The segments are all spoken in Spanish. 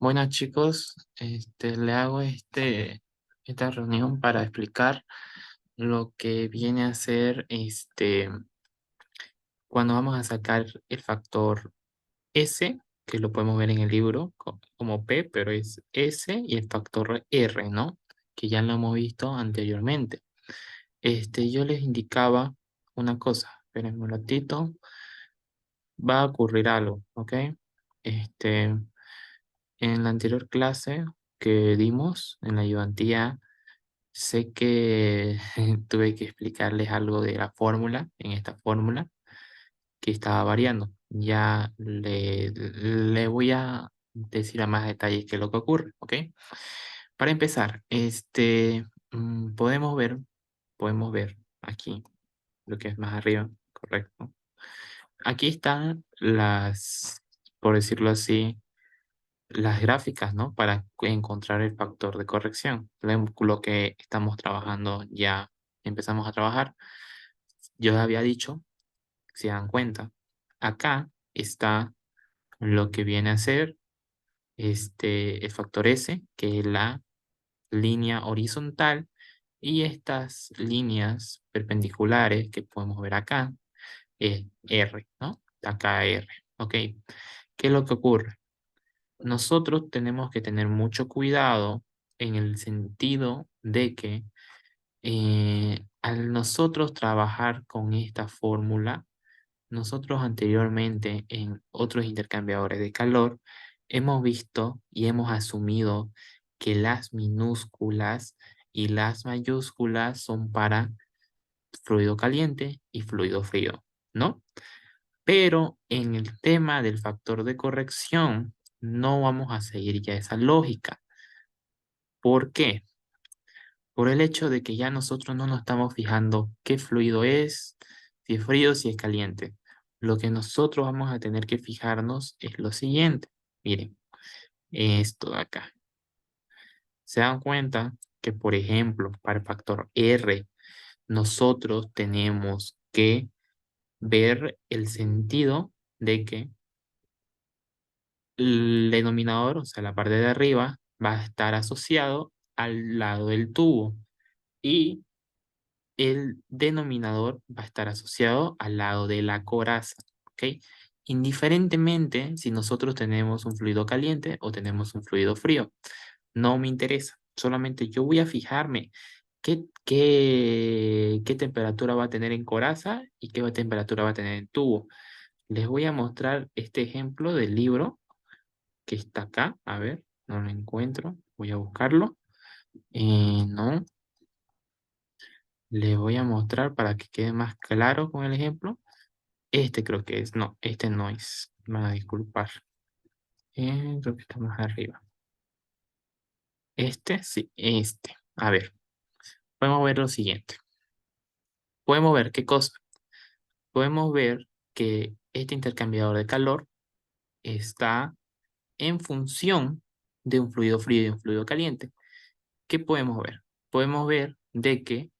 Buenas chicos, le hago esta reunión para explicar lo que viene a ser cuando vamos a sacar el factor S, que lo podemos ver en el libro como P, pero es S, y el factor R, ¿no? Que ya lo hemos visto anteriormente. Yo les indicaba una cosa, esperen un ratito, va a ocurrir algo, ¿ok? Este, en la anterior clase que dimos en la ayudantía, sé que tuve que explicarles algo de la fórmula, en esta fórmula, que estaba variando. Ya le voy a decir a más detalles qué es lo que ocurre, ¿ok? Para empezar, podemos ver aquí, lo que es más arriba, correcto. Aquí están por decirlo así, las gráficas, ¿no? Para encontrar el factor de corrección. Lo que estamos trabajando ya empezamos a trabajar. Yo había dicho, si dan cuenta, acá está lo que viene a ser el factor S, que es la línea horizontal, y estas líneas perpendiculares que podemos ver acá es R, ¿no? Acá R, ¿ok? ¿Qué es lo que ocurre? Nosotros tenemos que tener mucho cuidado en el sentido de que al nosotros trabajar con esta fórmula, nosotros anteriormente en otros intercambiadores de calor hemos visto y hemos asumido que las minúsculas y las mayúsculas son para fluido caliente y fluido frío, ¿no? Pero en el tema del factor de corrección, no vamos a seguir ya esa lógica. ¿Por qué? Por el hecho de que ya nosotros no nos estamos fijando qué fluido es, si es frío, si es caliente. Lo que nosotros vamos a tener que fijarnos es lo siguiente. Miren, esto de acá. Se dan cuenta que, por ejemplo, para el factor R, nosotros tenemos que ver el sentido de que el denominador, o sea, la parte de arriba, va a estar asociado al lado del tubo y el denominador va a estar asociado al lado de la coraza, ¿ok? Indiferentemente si nosotros tenemos un fluido caliente o tenemos un fluido frío, no me interesa. Solamente yo voy a fijarme qué temperatura va a tener en coraza y qué temperatura va a tener en tubo. Les voy a mostrar este ejemplo del libro que está acá. A ver, no lo encuentro. Voy a buscarlo. No, les voy a mostrar para que quede más claro con el ejemplo. Este creo que es. No, este no es. Me van a disculpar. Creo que está más arriba. Este, sí, este. A ver, podemos ver lo siguiente. Podemos ver qué cosa. Podemos ver que este intercambiador de calor está en función de un fluido frío y un fluido caliente. ¿Qué podemos ver? Podemos ver de que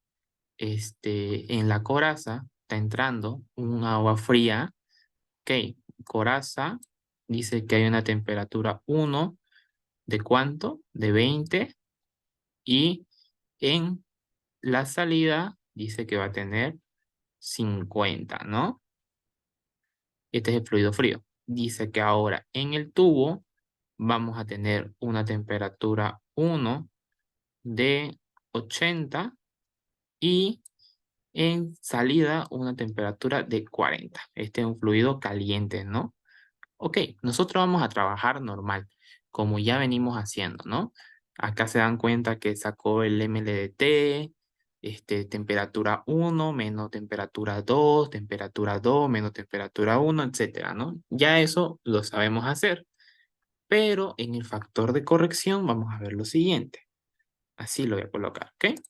en la coraza está entrando un agua fría. Ok, coraza dice que hay una temperatura 1 ¿de cuánto? De 20 y en la salida dice que va a tener 50, ¿no? Este es el fluido frío. Dice que ahora en el tubo vamos a tener una temperatura 1 de 80 y en salida una temperatura de 40. Este es un fluido caliente, ¿no? Ok, nosotros vamos a trabajar normal, como ya venimos haciendo, ¿no? Acá se dan cuenta que sacó el MLDT, temperatura 1 menos temperatura 2 menos temperatura 1, etcétera, ¿no? Ya eso lo sabemos hacer, pero en el factor de corrección vamos a ver lo siguiente. Así lo voy a colocar, ¿ok?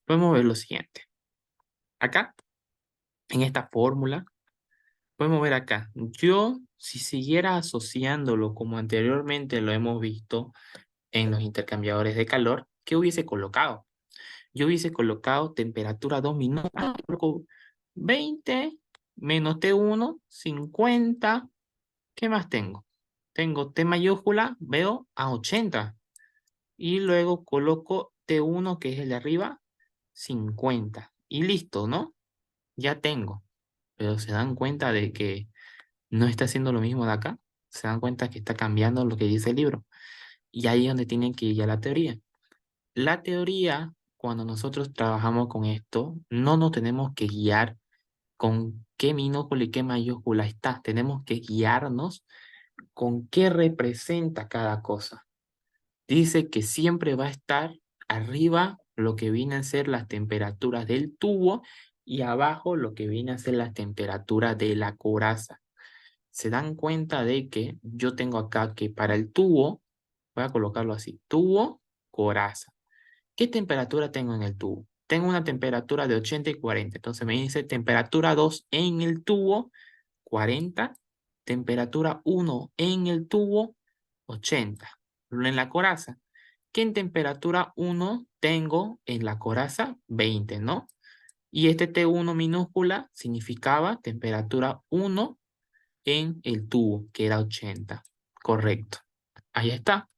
Podemos ver lo siguiente. Acá, en esta fórmula, podemos ver acá. Yo, si siguiera asociándolo como anteriormente lo hemos visto en los intercambiadores de calor, ¿qué hubiese colocado? Yo hubiese colocado temperatura 2 minutos, 20 menos T1, 50. ¿Qué más tengo? Tengo T mayúscula, veo a 80. Y luego coloco T1, que es el de arriba, 50. Y listo, ¿no? Ya tengo. Pero se dan cuenta de que no está haciendo lo mismo de acá. Se dan cuenta que está cambiando lo que dice el libro. Y ahí es donde tienen que ir ya la teoría. La teoría, cuando nosotros trabajamos con esto, no nos tenemos que guiar con qué minúscula y qué mayúscula está. Tenemos que guiarnos con qué representa cada cosa. Dice que siempre va a estar arriba lo que viene a ser las temperaturas del tubo y abajo lo que viene a ser las temperaturas de la coraza. Se dan cuenta de que yo tengo acá que para el tubo, voy a colocarlo así, tubo, coraza. ¿Qué temperatura tengo en el tubo? Tengo una temperatura de 80 y 40. Entonces me dice temperatura 2 en el tubo, 40. Temperatura 1 en el tubo, 80. En la coraza, ¿qué en temperatura 1 tengo en la coraza? 20, ¿no? Y este T1 minúscula significaba temperatura 1 en el tubo, que era 80. Correcto. Ahí está.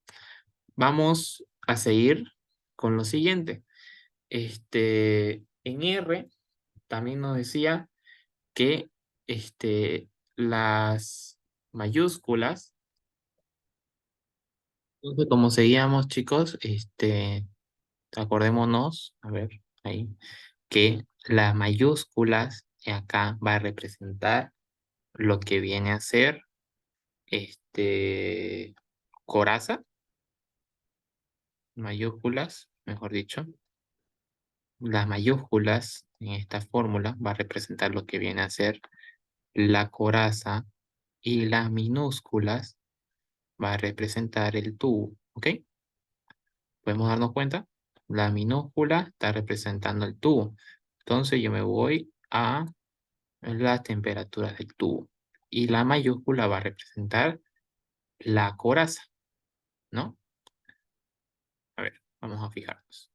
Vamos a seguir con lo siguiente. En R también nos decía que las mayúsculas, entonces, como seguíamos, chicos, acordémonos, a ver, ahí, que las mayúsculas acá va a representar lo que viene a ser coraza, mayúsculas, mejor dicho. Las mayúsculas en esta fórmula va a representar lo que viene a ser la coraza y las minúsculas va a representar el tubo, ¿ok? ¿Podemos darnos cuenta? La minúscula está representando el tubo. Entonces yo me voy a las temperaturas del tubo. Y la mayúscula va a representar la coraza, ¿no? A ver, vamos a fijarnos.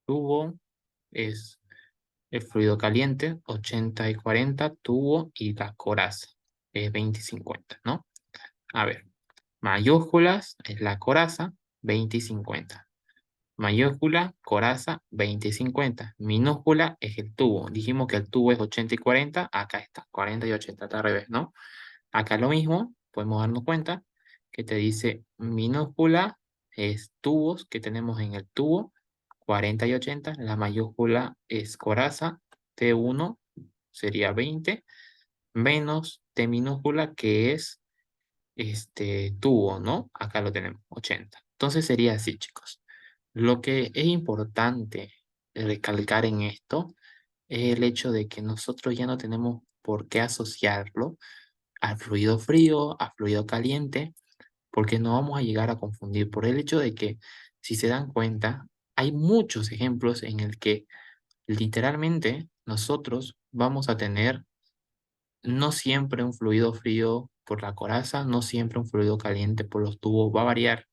Tubo es el fluido caliente, 80 y 40, tubo y la coraza es 20 y 50, ¿no? A ver, mayúsculas es la coraza, 20 y 50. Mayúscula, coraza, 20 y 50. Minúscula es el tubo. Dijimos que el tubo es 80 y 40. Acá está, 40 y 80, está al revés, ¿no? Acá lo mismo, podemos darnos cuenta que te dice minúscula es tubos que tenemos en el tubo, 40 y 80. La mayúscula es coraza, T1 sería 20, menos T minúscula que es tubo, ¿no? Acá lo tenemos, 80. Entonces sería así, chicos. Lo que es importante recalcar en esto es el hecho de que nosotros ya no tenemos por qué asociarlo al fluido frío, a fluido caliente, porque no vamos a llegar a confundir por el hecho de que, si se dan cuenta, hay muchos ejemplos en el que literalmente nosotros vamos a tener no siempre un fluido frío por la coraza, no siempre un fluido caliente por los tubos, va a variar.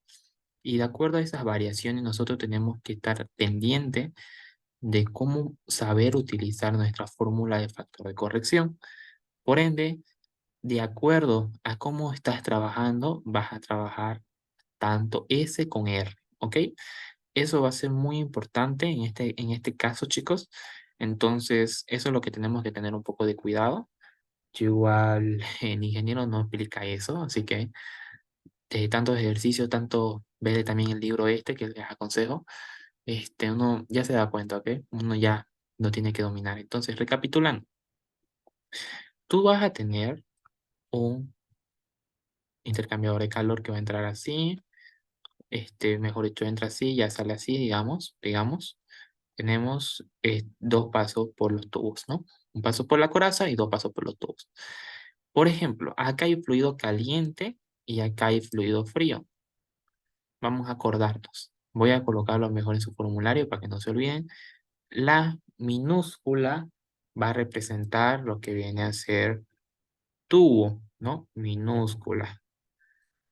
Y de acuerdo a esas variaciones, nosotros tenemos que estar pendientes de cómo saber utilizar nuestra fórmula de factor de corrección. Por ende, de acuerdo a cómo estás trabajando, vas a trabajar tanto S con R, ¿ok? Eso va a ser muy importante en este caso, chicos. Entonces, eso es lo que tenemos que tener un poco de cuidado. Yo igual en ingeniero no explica eso, así que tantos ejercicios, tanto ver también el libro este que les aconsejo, uno ya se da cuenta, ¿ok? Uno ya lo tiene que dominar. Entonces, recapitulando, tú vas a tener un intercambiador de calor que va a entrar así, mejor dicho, entra así, ya sale así, digamos. Tenemos dos pasos por los tubos, ¿no? Un paso por la coraza y dos pasos por los tubos. Por ejemplo, acá hay fluido caliente y acá hay fluido frío. Vamos a acordarnos. Voy a colocarlo mejor en su formulario para que no se olviden. La minúscula va a representar lo que viene a ser tubo, ¿no? Minúscula.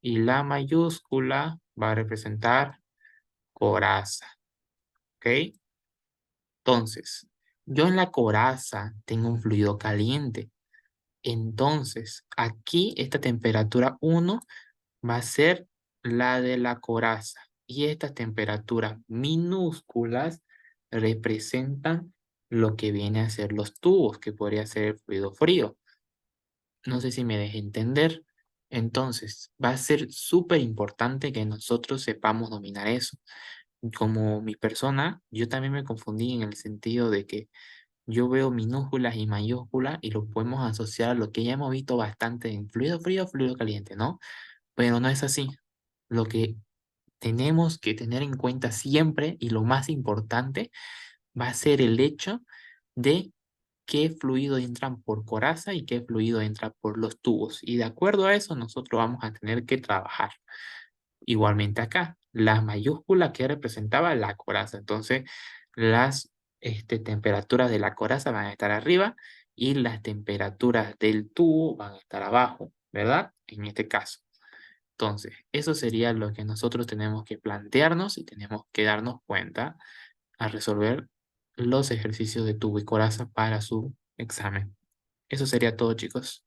Y la mayúscula va a representar coraza, ¿ok? Entonces, Yo en la coraza tengo un fluido caliente. Entonces, aquí esta temperatura 1 va a ser la de la coraza. Y estas temperaturas minúsculas representan lo que viene a ser los tubos, que podría ser el fluido frío. No sé si me dejé entender. Entonces, va a ser súper importante que nosotros sepamos dominar eso. Como mi persona, yo también me confundí en el sentido de que yo veo minúsculas y mayúsculas y lo podemos asociar a lo que ya hemos visto bastante en fluido frío, fluido caliente, ¿no? Pero no es así. Lo que tenemos que tener en cuenta siempre y lo más importante va a ser el hecho de qué fluido entran por coraza y qué fluido entra por los tubos. Y de acuerdo a eso, nosotros vamos a tener que trabajar. Igualmente acá, la mayúscula que representaba la coraza. Entonces, las temperaturas de la coraza van a estar arriba y las temperaturas del tubo van a estar abajo, ¿verdad? En este caso. Entonces, eso sería lo que nosotros tenemos que plantearnos y tenemos que darnos cuenta a resolver los ejercicios de tubo y coraza para su examen. Eso sería todo, chicos.